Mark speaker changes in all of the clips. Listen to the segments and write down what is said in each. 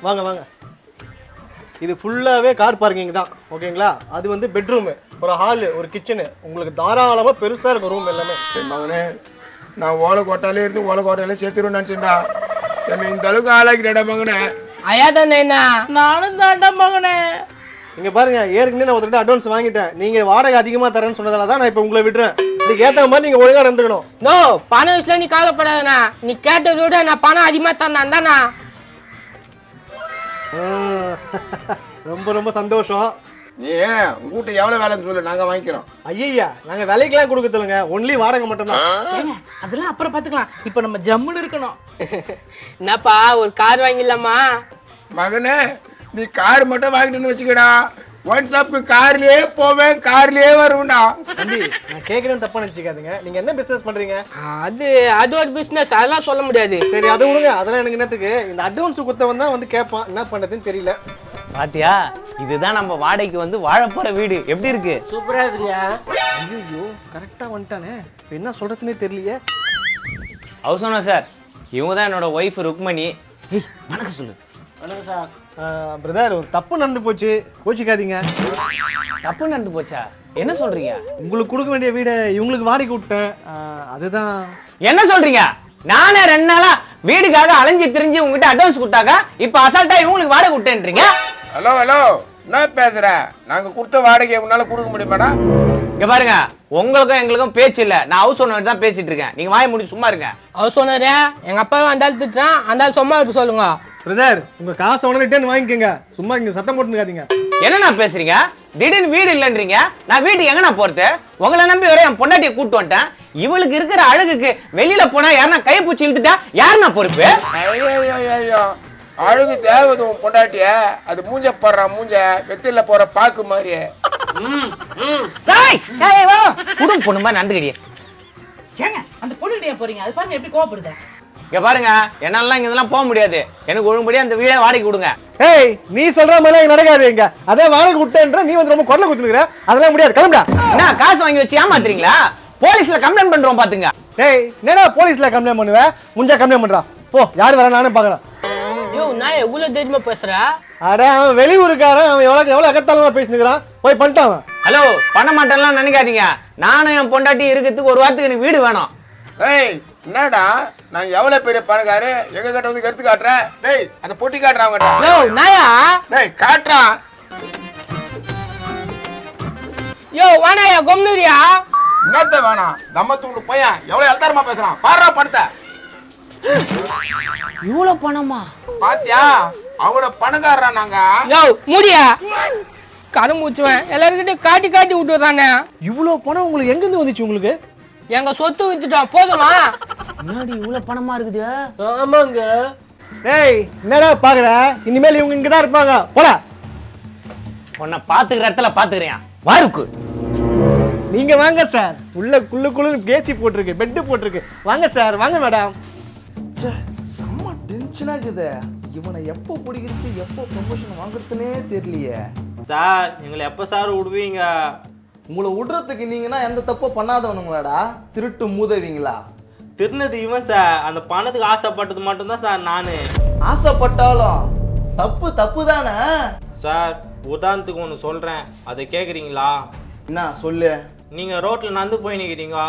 Speaker 1: வாங்க வாங்க. இது ஃபுல்லாவே கார் பார்க்கிங் தான், ஓகேங்களா? அது வந்து பெட்ரூமு, ஒரு ஹாலு, ஒரு கிச்சனு, உங்களுக்கு தாராளமா பெருசா இருக்கும் ரூம் எல்லாமே.
Speaker 2: மகனே, நான் ஓலை கோட்டாலே இருந்து ஓலை கோட்டாலே சேர்த்துருவேன் நினைச்சேன்டா. என்ன இந்த அளவுக்கு ஆளாக்கிட்டா மகனே.
Speaker 3: ஐயா தானே நானும் தாண்டா மகனே.
Speaker 1: இங்க பாருங்க, ஏற்கனவே நான் ஒருத்தர் அட்வான்ஸ் வாங்கிட்டேன். நீங்க வாடகை அதிகமா தரேன்னு சொன்னதால தான் நான் இப்ப உங்களை விடுறேன். இதுக்கு ஏத்த மாதிரி நீங்க ஒழுங்கா நடந்துக்கணும்.
Speaker 3: நோ, பணம் விஷயம் நீ கவலைப்படாதண்ணா. நீ கேட்டதை விட நான் பணம் அதிகமா தந்தாண்டா.
Speaker 1: ரொம்ப ரொம்ப சந்தோஷம்.
Speaker 2: நீ உங்ககிட்ட எவ்வளவு வேலைன்னு சொல்லு, நாங்க வாங்கிக்கிறோம்.
Speaker 1: ஐயா, நாங்க விலைக்கெல்லாம் கொடுக்கறதுலங்க, ஒன்லி வாடகை மட்டும் தான்.
Speaker 3: அதெல்லாம் அப்புறம் பாத்துக்கலாம். இப்ப நம்ம ஜம்முன்னு இருக்கணும். என்னப்பா, ஒரு கார் வாங்கிடலாமா?
Speaker 2: மகனே, நீ கார் மட்டும் வாங்கிட்டுன்னு வச்சுக்கடா, ஒன் ஷாப்க்கு கார்லயே போவேன், கார்லயே வருவேன்டா.
Speaker 1: தம்பி, நான் கேக்குறேன்னு தப்பா நினைச்சுக்காதீங்க. நீங்க என்ன பிசினஸ் பண்றீங்க?
Speaker 3: அது ஒரு பிசினஸ், அதெல்லாம் சொல்ல முடியாது.
Speaker 1: சரி, அது விடுங்க. அதெல்லாம் எனக்கு என்னத்துக்கு? இந்த அட்வான்ஸ் குத்தவன் தான் வந்து கேட்பான், என்ன பண்றதுன்னு தெரியல.
Speaker 4: பாத்தியா, இதுதான் நம்ம வாடகைக்கு வந்து வாழ போற வீடு. எப்படி இருக்கு?
Speaker 3: சூப்பரா இருக்குயா.
Speaker 1: ஐயோ, கரெக்டா வந்துட்டானே. என்ன சொல்றதுன்னே தெரியலையே.
Speaker 4: ஹவுஸ் ஓனர் சார், இவங்க தான் என்னோட ஒய்ஃப் ருக்மணி. ஏய், வணக்கம் சொல்லு.
Speaker 3: வணக்கம் சார்.
Speaker 1: பிரதர், ஒரு தப்பு நடந்து போச்சு, கோச்சிக்காதீங்க.
Speaker 4: தப்பு நடந்து போச்சா? என்ன சொல்றீங்க?
Speaker 1: உங்களுக்கு கொடுக்க வேண்டிய வீடை இவங்களுக்கு வாடகை விட்டேன், அதுதான்.
Speaker 4: என்ன சொல்றீங்க? நானே 2 நாளா வீடுக்காக அலைஞ்சு திரிஞ்சு உங்ககிட்ட அட்வான்ஸ் கொடுத்தாக்க இப்ப அசால்ட்டா இவங்களுக்கு வாடகை விட்டேன்றீங்க.
Speaker 2: ஹலோ ஹலோ, என்ன பேசுற? நாங்க கொடுத்த வாடகை உன்னால கொடுக்க முடியுமாடா?
Speaker 4: இங்க பாருங்க, உங்களுக்கும் எங்களுக்கும் பேச்சு இல்ல. நான் ஹவுஸ் ஓனர் தான் பேசிட்டு இருக்கேன். நீங்க வாயை மூடி சும்மா இருங்க.
Speaker 3: ஹவுஸ் ஓனரே, எங்க அப்பாவை அந்தாள் திட்டுறான், அந்தாள் சும்மா இருக்க சொல்லுங்க.
Speaker 1: பிரதர், உங்க காசை உடனே ரிட்டர்ன் வாங்கிக்கோங்க. சும்மா இங்க சத்தம் போட்டுக்காதீங்க.
Speaker 4: என்னண்ணா பேசுறீங்க? திடீர்னு வீடு இல்லன்றீங்க. நான் வீட்டுக்கு எங்கண்ணா போறது? உங்களை நம்பி வர என் பொண்டாட்டியை கூட்டு வந்துட்டேன். இவளுக்கு இருக்கிற அழகுக்கு வெளியில போனா யாருன்னா கை பூச்சி இழுத்துட்டா யாருன்னா பொறுப்பு?
Speaker 2: ஐயோ, அழகு தேவது உன் பொண்டாட்டிய, அது மூஞ்ச போடுற மூஞ்ச வெத்தில போற பாக்கு மாதிரி.
Speaker 4: குடும் பொண்ணு மாதிரி நடந்துக்கிடியே.
Speaker 3: ஏங்க, அந்த பொண்ணுகிட்ட போறீங்க? அது பாருங்க எப்படி கோவப்படுது.
Speaker 4: இங்க பாருங்க, என்னால இங்க இதெல்லாம் போக முடியாது. எனக்கு ஒழுங்குபடி அந்த வீடை வாடகை கொடுங்க.
Speaker 1: ஏய், நீ சொல்ற மாதிரி நடக்காது. இங்க அதே வாடகை விட்டேன்ற நீ வந்து ரொம்ப குரலை குத்துனுக்குற. அதெல்லாம் முடியாது, கிளம்புடா.
Speaker 4: என்ன காசு வாங்கி வச்சு ஏமாத்துறீங்களா? போலீஸ்ல கம்ப்ளைண்ட் பண்றோம் பாத்துங்க.
Speaker 1: ஏய், என்னடா போலீஸ்ல கம்ப்ளைண்ட் பண்ணுவேன்? முஞ்சா கம்ப்ளைண்ட் பண்றா. போ, யார் வர நானே பாக்குறேன்.
Speaker 3: ஐயோ, நான் எவ்வளவு தைரியமா பேசுறா?
Speaker 1: அட, அவன் வெளியூருக்காரன். அவன் எவ்வளவு அகத்தாலமா பேசினுக்கிறான். போய் பண்ணிட்டான்.
Speaker 4: ஹலோ, பண்ண மாட்டேன்லாம் நினைக்காதீங்க. நானும் என் பொண்டாட்டி இருக்கிறதுக்கு ஒரு வாரத்துக்கு எனக்கு வீடு வேணும்.
Speaker 2: ஏய், என்னடா நாங்க எவ்வளவு பெரிய பணக்காரு, எங்க கிட்ட வந்து கருத்து காட்டுற? டேய், அந்த பொட்டி காட்டுறான் அவங்க.
Speaker 3: யோ நாயா,
Speaker 2: டேய் காட்டுறான்.
Speaker 3: யோ வானாயா, கொம்னூரியா.
Speaker 2: என்னத்த வேணாம்? நம்ம தூண்டு பையன் எவ்வளவு எல்தாரமா பேசுறான் பாடுறா பணத்தை.
Speaker 4: இவ்வளவு பணமா?
Speaker 2: பாத்தியா, அவனோட பணக்காரரா நாங்க.
Speaker 3: யோ முடியா, கரும்பூச்சுவேன் எல்லாருக்கிட்ட காட்டி காட்டி விட்டுறானே.
Speaker 1: இவ்வளவு பணம் உங்களுக்கு எங்க இருந்து வந்துச்சு? உங்களுக்கு
Speaker 3: எங்க சொத்து வித்துட்டோம், போதுமா?
Speaker 4: முன்னாடி இவ்வளவு பணமா இருக்குது.
Speaker 1: ஆமாங்க. ஏய், என்னடா பாக்குற? இனிமேல் இவங்க இங்கதான் இருப்பாங்க. போடா.
Speaker 4: உன்னை பாத்துக்கிற இடத்துல பாத்துக்கிறேன். வாருக்கு
Speaker 1: நீங்க வாங்க சார். உள்ள குள்ளு பேசி போட்டிருக்கு, பெட் போட்டிருக்கு. வாங்க சார், வாங்க மேடம்.
Speaker 5: செம்ம டென்ஷனா இருக்குது. இவனை எப்போ பிடிக்கிறது, எப்போ ப்ரமோஷன் வாங்குறதுனே தெரியலையே.
Speaker 6: சார், எங்களை எப்ப சார் விடுவீங்க?
Speaker 5: உங்களை விடுறதுக்கு நீங்கன்னா எந்த தப்போ பண்ணாதவனுங்களாடா, திருட்டு மூதவிங்களா?
Speaker 6: திருநது இவன் சார். அந்த பணத்துக்கு ஆசைப்பட்டது மட்டும்தான் சார் நானு.
Speaker 5: ஆசைப்பட்டாலும் தப்பு தப்பு தானே
Speaker 6: சார், உதாரணத்துக்கு ஒண்ணு சொல்றேன், அதை கேக்குறீங்களா?
Speaker 5: என்ன சொல்லு.
Speaker 6: நீங்க ரோட்ல நடந்து போய் நிக்கிறீங்க,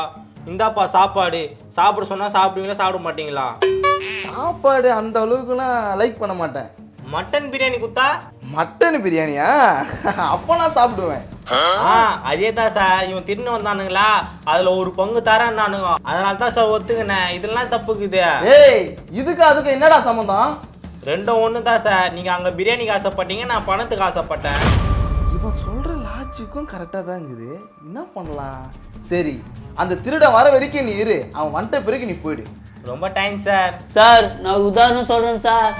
Speaker 6: இந்தாப்பா சாப்பாடு, சாப்பிட சொன்னா சாப்பிடுவீங்களா, சாப்பிட மாட்டீங்களா?
Speaker 5: சாப்பாடு அந்த அளவுக்குலாம் லைக் பண்ண மாட்டேன்.
Speaker 6: மட்டன் பிரியாணி குத்தா?
Speaker 5: மட்டன் பிரியாணியா? அப்ப நான் சாப்பிடுவேன்.
Speaker 6: அதே தான் சார். இவன் திருன்னு வந்தானுங்களா, அதுல ஒரு பங்கு தரேன்னானுங்க. அதனால தான் சார் ஒத்துக்கினேன். இதெல்லாம் தப்புக்குது.
Speaker 5: ஏய், இதுக்கு அதுக்கு என்னடா சம்பந்தம்?
Speaker 6: ரெண்டும் ஒண்ணுதான் சார். நீங்க அங்க பிரியாணிக்கு ஆசைப்பட்டீங்க, நான் பணத்துக்கு ஆசைப்பட்டேன்.
Speaker 5: இவன் சொல்ற லாஜிக்கும் கரெக்டா தான் இருக்குது. என்ன பண்ணலாம்? சரி, அந்த திருட வர வரைக்கும் நீ இரு, அவன் வந்துட்ட பிறகு நீ போயிடு.
Speaker 6: ரொம்ப டைம் சார்.
Speaker 7: சார், நான் உதாரணம் சொல்றேன் சார்.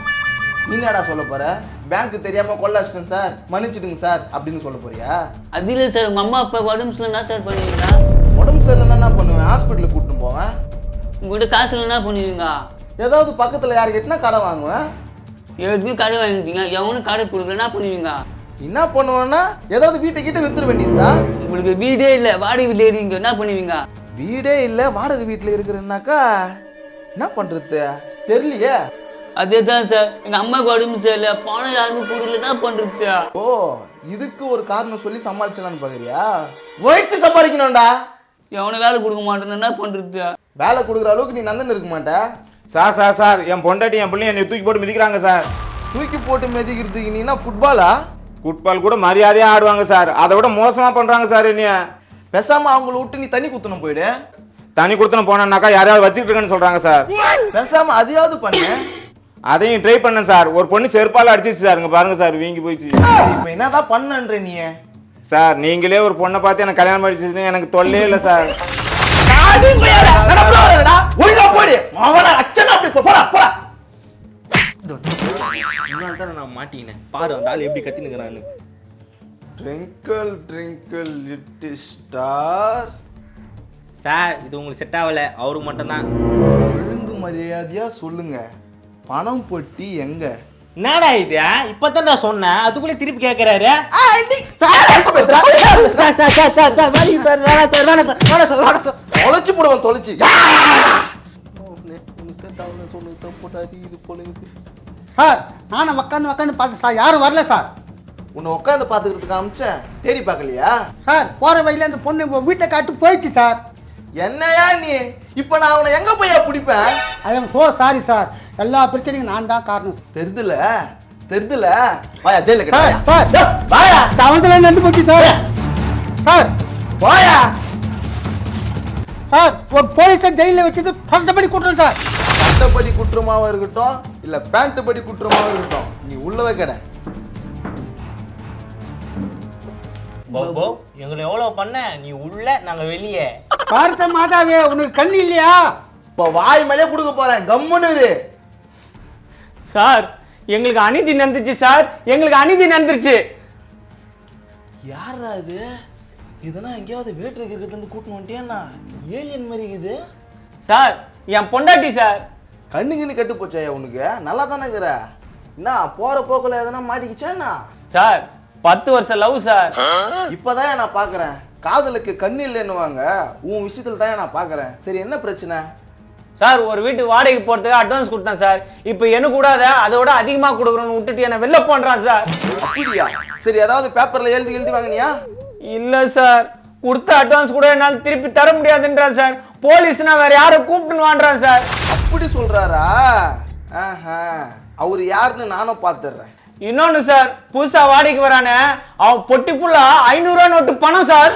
Speaker 5: நீ என்னடா சொல்ல போற? பேங்க் தெரியாம கொள்ள அடிச்சிட்டேன் சார், மன்னிச்சிடுங்க சார் அப்படின்னு சொல்ல போறியா?
Speaker 7: அது இல்லை சார், உங்க அம்மா அப்பா உடம்பு சரியில்லை சார் பண்ணுவீங்களா?
Speaker 5: உடம்பு சரியில்லைன்னா என்ன பண்ணுவேன்? ஹாஸ்பிட்டலுக்கு கூட்டிட்டு போவேன்.
Speaker 7: உங்கள்கிட்ட காசு இல்லைன்னா பண்ணுவீங்க?
Speaker 5: ஏதாவது பக்கத்துல யாரு கேட்டுனா கடை வாங்குவேன்.
Speaker 7: எதுவுமே கடை வாங்கிட்டீங்க, எவனும் கடை கொடுக்கலன்னா பண்ணுவீங்க?
Speaker 5: என்ன பண்ணுவேன்னா ஏதாவது வீட்டை கிட்ட வித்துற வேண்டியதுதான்.
Speaker 7: உங்களுக்கு வீடே இல்லை, வாடகை வீட்டில் இருக்கீங்க, என்ன பண்ணுவீங்க?
Speaker 5: வீடே இல்ல, வாடகை வீட்டுல இருக்கிறேன்னாக்கா என்ன பண்றது தெரியலையே.
Speaker 7: அதேதான் சார், எங்க அம்மாவுக்கு உடம்பு சரியில்லை, பணம் யாருமே கொடுக்கல, என்ன பண்றது?
Speaker 5: ஓ இதுக்கு ஒரு காரணம் சொல்லி சமாளிச்சலான்னு பாக்குறியா? உழைச்சு சம்பாதிக்கணும்டா.
Speaker 7: எவனை வேலை கொடுக்க மாட்டேன்னு என்ன பண்றது?
Speaker 5: வேலை கொடுக்குற அளவுக்கு நீ நந்தன் இருக்க மாட்ட.
Speaker 2: சார் என் பொண்டாட்டி என் பிள்ளைங்க என்னை தூக்கி போட்டு மிதிக்கிறாங்க சார்.
Speaker 5: தூக்கி போட்டு மிதிக்கிறதுக்கு நீ என்ன ஃபுட்பாலா?
Speaker 2: ஃபுட்பால் கூட மரியாதையா ஆடுவாங்க சார், அதை விட மோசமா பண்றாங்க சார். என்னைய
Speaker 5: பேசாம அவங்கள விட்டு நீ தண்ணி குத்தணும் போயிடு.
Speaker 2: தனி கொடுத்தன போனாக்கா யாரையாவது வச்சுட்டு இருக்கேன்னு சொல்றாங்க சார்.
Speaker 5: பேசாம அதையாவது பண்ணு.
Speaker 2: அதையும் ட்ரை பண்ணேன் சார். ஒரு பொண்ணு செருப்பால அடிச்சிச்சு சார், இங்க பாருங்க சார், வீங்கி போயிடுச்சு.
Speaker 5: இப்ப என்னதான் பண்ணன்ற நீ?
Speaker 2: சார் நீங்களே ஒரு பொண்ணை பார்த்து எனக்கு கல்யாணம் பண்ணிச்சுன்னு எனக்கு தொல்லே இல்லை சார்.
Speaker 1: நான் மாட்டினேன் பாரு, அந்த ஆள் எப்படி கத்தினுக்கிறான்னு.
Speaker 5: Twinkle twinkle little star.
Speaker 6: Sir இது உங்களுக்கு செட் ஆகல, அவருக்கு மட்டும்தான்.
Speaker 5: ஒழுங்கு மரியாதையா சொல்லுங்க, பணம் பொட்டி எங்க?
Speaker 6: என்னடா இது, இப்பதான் நான் சொன்னேன், அதுக்குள்ளே திருப்பி கேட்கிறாரு.
Speaker 5: தொலைச்சு போடுவான் தொலைச்சு.
Speaker 8: சார் நானும் உக்காந்து பார்த்தேன் சார், யாரும் வரல சார்.
Speaker 5: உன்னை உட்காந்து பாத்துக்கிறதுக்கு அமிச்சேன், தேடி பார்க்கலையா?
Speaker 8: சார் போற வழியில அந்த பொண்ணு உங்க வீட்டை காட்டு போயிடுச்சு சார்.
Speaker 5: என்னையா நீ? இப்ப நான் அவனை எங்க போய் பிடிப்பேன்?
Speaker 8: I am so sorry sir, எல்லா பிரச்சனைக்கும் நான் தான் காரணம்.
Speaker 5: தெரிதுல வாயா ஜெயில
Speaker 8: சார் சார்
Speaker 5: வாயா
Speaker 8: தவந்தல நின்று போச்சு சார். சார்
Speaker 5: வாயா.
Speaker 8: சார் ஒரு போலீஸை ஜெயில வச்சது சட்டப்படி குற்றம் சார்.
Speaker 5: சட்டப்படி குற்றமாவும் இருக்கட்டும் இல்ல பேண்ட் படி குற்றமாவும் இருக்கட்டும், நீ உள்ளவே கடை.
Speaker 6: பாபு எங்களை எவ்வளவு பண்ண, நீ உள்ள நாங்க வெளியே.
Speaker 8: பாரத மாதாவே உனக்கு கண்ணு இல்லையா?
Speaker 5: இப்ப வாய் மேலே கொடுக்க போறேன், கம்முன்னு இரு.
Speaker 4: சார் எங்களுக்கு அநீதி நடந்துச்சு சார், எங்களுக்கு அநீதி நடந்துருச்சு.
Speaker 5: யாரா இது? இதெல்லாம் எங்கேயாவது வேற்று இருக்கிறதுல இருந்து கூட்டின்னு வந்துட்டேன்னா ஏலியன் மாதிரி இருக்குது.
Speaker 4: சார் என் பொண்டாட்டி சார்.
Speaker 5: கண்ணுங்கன்னு கட்டு போச்சாயா உனக்கு? நல்லா தானே இருக்கிற. என்ன போற போக்குல எதனா மாட்டிக்கிச்சேன்னா?
Speaker 4: சார் 10 வருஷம் லவ் சார்.
Speaker 5: இப்பதான் நான் பாக்குறேன், காதலுக்கு கண்ணு இல்லைன்னுவாங்க, உன் விஷயத்துல தான் நான் பாக்குறேன். சரி என்ன பிரச்சனை?
Speaker 4: சார் ஒரு வீட்டு வாடகைக்கு போறதுக்கு அட்வான்ஸ் கொடுத்தேன் சார், இப்போ என்ன கூடாத அதோட அதிகமா கொடுக்குறோன்னு விட்டுட்டு என்ன வெளில போன்றான் சார்.
Speaker 5: அப்படியா? சரி ஏதாவது பேப்பர்ல எழுதி வாங்கினியா?
Speaker 4: இல்ல சார், கொடுத்த அட்வான்ஸ் கூட என்னால திருப்பி தர முடியாதுன்றான் சார். போலீஸ்னா வேற யாரும் கூப்பிட்டுன்னு வான்றான் சார்.
Speaker 5: அப்படி சொல்றாரா? அவரு யாருன்னு நானும் பாத்துறேன்.
Speaker 4: இன்னொன்னு சார், புதுசா வாடகைக்கு வரானே அவன் பொட்டி ஃபுல்லா 500 ரூபா நோட்டு பணம் சார்.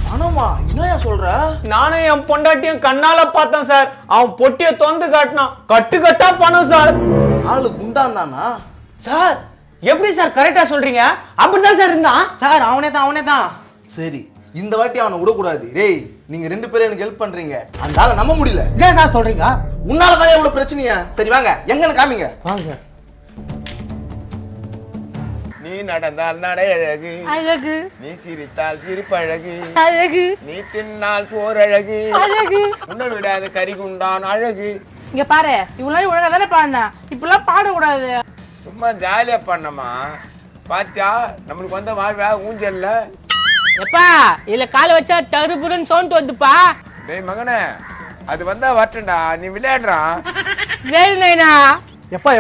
Speaker 5: பணமா? என்னையா சொல்ற?
Speaker 4: நானும் என் பொண்டாட்டியும் கண்ணால பார்த்தேன் சார். அவன் பொட்டிய தொந்து காட்டினான், கட்டு கட்டா பணம் சார்.
Speaker 5: ஆளு குண்டான் தானா?
Speaker 4: சார் எப்படி சார் கரெக்டா சொல்றீங்க? அப்படிதான் சார் இருந்தான்
Speaker 6: சார் அவனே தான்.
Speaker 5: சரி இந்த வாட்டி அவனை விடக்கூடாது. டேய் நீங்க 2 பேரும் எனக்கு ஹெல்ப் பண்றீங்க, அந்த ஆளை நம்ப முடியல.
Speaker 8: என்ன சார் சொல்றீங்க?
Speaker 5: உன்னாலதான் எவ்வளவு பிரச்சனையா? சரி வாங்க, எங்கன்னு காமிங்க.
Speaker 8: வாங்க.
Speaker 2: நீ நடந்தால் நடை அழகு,
Speaker 3: அழகு
Speaker 2: நீ சிரித்தால் சிரிப்பழகு,
Speaker 3: அழகு
Speaker 2: நீ தின்னால் சோறழகு,
Speaker 3: அழகு.
Speaker 2: உன்னை விடாத கறிகுண்டான் அழகு.
Speaker 3: இங்க பாரு, இவ்வளவு ஒழுங்கா தானே பாடின, இப்பெல்லாம் பாடக்கூடாது.
Speaker 2: சும்மா ஜாலியா பண்ணமா பாத்தியா, நம்மளுக்கு வந்த வாழ்வா ஊஞ்சல்ல.
Speaker 3: எப்பா இதுல காலை வச்சா தருபுரன் சவுண்ட் வந்துப்பா.
Speaker 2: டேய் மகனே, அது வந்தா வரட்டும்டா, நீ விளையாடுறான்.
Speaker 3: சரி நைனா.
Speaker 1: எப்பா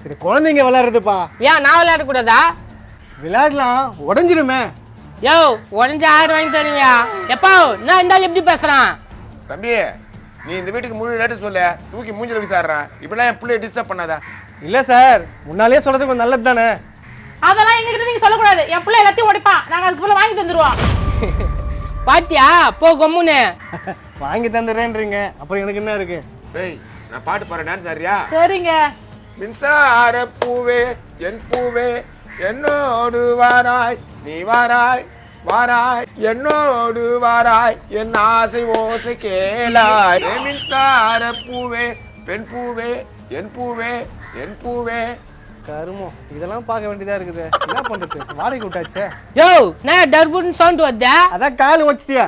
Speaker 1: இது குழந்தைங்க விளையாடுறதுப்பா.
Speaker 3: ஏன் நான் விளையாட கூடாதா?
Speaker 1: விளையாடலாம், உடஞ்சிடுமே.
Speaker 3: யோ உடஞ்ச 1000 வாங்கி தருவியா? எப்பா நான் இந்த ஆள் எப்படி பேசுறான்?
Speaker 2: தம்பி நீ இந்த வீட்டுக்கு முழு ரேட்டு சொல்லு, தூக்கி மூஞ்சில விசாடுறான். இப்படிலாம் என் பிள்ளைய டிஸ்டர்ப் பண்ணாத.
Speaker 1: இல்ல சார், முன்னாலே சொல்றது கொஞ்சம் நல்லது தானே.
Speaker 3: அதெல்லாம் எங்ககிட்ட நீங்க சொல்லக்கூடாது, என் பிள்ளை எல்லாத்தையும் உடைப்பான், நாங்க அதுக்கு போல வாங்கி தந்துருவோம். பாத்தியா போ கம்முன்னு.
Speaker 1: வாங்கி தந்துடுறேன்றீங்க, அப்புறம் எனக்கு என்ன இருக்கு?
Speaker 2: டேய் நான் பாட்டு பாடுறேன், டான்ஸ் ஆடுறியா?
Speaker 3: சரிங்க.
Speaker 2: மின்சார பூவே என் பூவே என்னோடு வாராய், நீ வாராய் வாராய் என்னோடு வாராய், என் ஆசை ஓசை கேளாய். மின்சார பூவே பெண் பூவே என் பூவே என் பூவே.
Speaker 1: கருமம், இதெல்லாம் பார்க்க வேண்டியதா இருக்குது. என்ன பண்றது, வாடகை விட்டாச்சே.
Speaker 3: யோ நான் டர்புன் சவுண்ட் வந்தா
Speaker 1: அதான் கால் வச்சிட்டியா?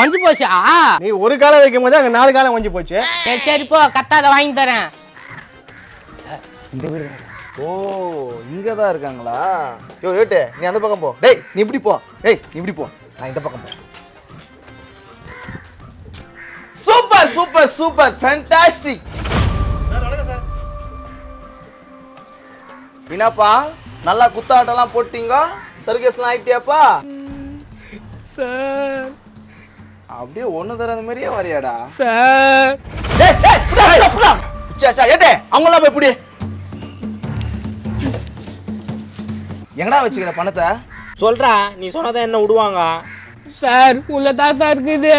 Speaker 3: ஒஞ்சு போச்சா?
Speaker 1: நீ ஒரு காலம் வைக்கும் போது அங்க 4 காலம் வஞ்சி போச்சு.
Speaker 3: சரி போ, கத்தாத வாங்கி தரேன்.
Speaker 5: ஓ இங்கதான் இருக்காங்களா? யோ ஏட்டு நீ அந்த பக்கம் போ. டேய் நீ இப்படி போ. டேய் நீ இப்படி போ, நான் இந்த பக்கம் போ. Super super super fantastic. என்னப்பா நல்லா குத்தாட்டம்லாம் போட்டீங்க, சர்க்கஸ்லாம் ஆயிட்டியாப்பா?
Speaker 3: சார்
Speaker 5: அப்படியே ஒண்ணு தராத மாதிரியே வரையாடா.
Speaker 3: சார்
Speaker 5: ஏட்டே அவங்களாம் போய் இப்படி எங்கடா வச்சுக்கிற பணத்தை?
Speaker 6: சொல்றா, நீ சொன்னதான் என்ன விடுவாங்க?
Speaker 3: சார் உள்ளதான் சார் இருக்குது.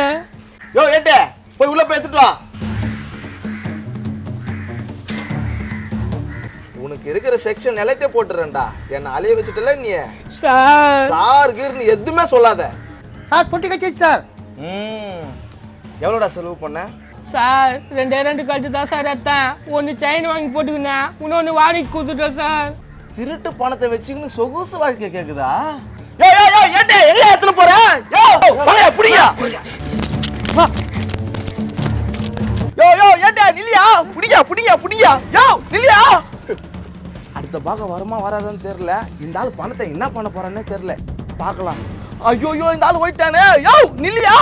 Speaker 5: யோ ஏட்டே போய் உள்ள போய் எடுத்துட்டு வா. உனக்கு இருக்கிற செக்ஷன் எல்லாத்தையும் போட்டுறேன்டா. என்ன அலைய வச்சுட்டல நீ.
Speaker 3: சார்
Speaker 5: சார் கீர் நீ எதுவுமே சொல்லாத.
Speaker 8: சார் பொட்டி கட்சி சார்.
Speaker 5: எவ்வளோடா செலவு பண்ண?
Speaker 3: சார் 2 கட்டு தான் சார் எடுத்தேன். ஒன்னு செயின் வாங்கி போட்டுக்கினேன், இன்னொன்னு வாடகைக்கு கொடுத்துட்டேன் சார்.
Speaker 5: திருட்டு பணத்தை வச்சுக்கின்னு சொகுசு வாழ்க்கை கேக்குதா? யோ யோ யோ ஏட்டே எங்க எடுத்துட்டு போற? யோ வாங்க புடியா. யோ யோ ஏட்டே நில்லியா, புடியா புடியா புடியா. யோ நில்லியா. அடுத்த பாகம் வருமா வராதான்னு தெரியல. இந்த ஆள் பணத்தை என்ன பண்ண போறானே தெரியல. பார்க்கலாம். ஐயோ இந்த ஆள் போயிட்டானே. யோ நில்லியா.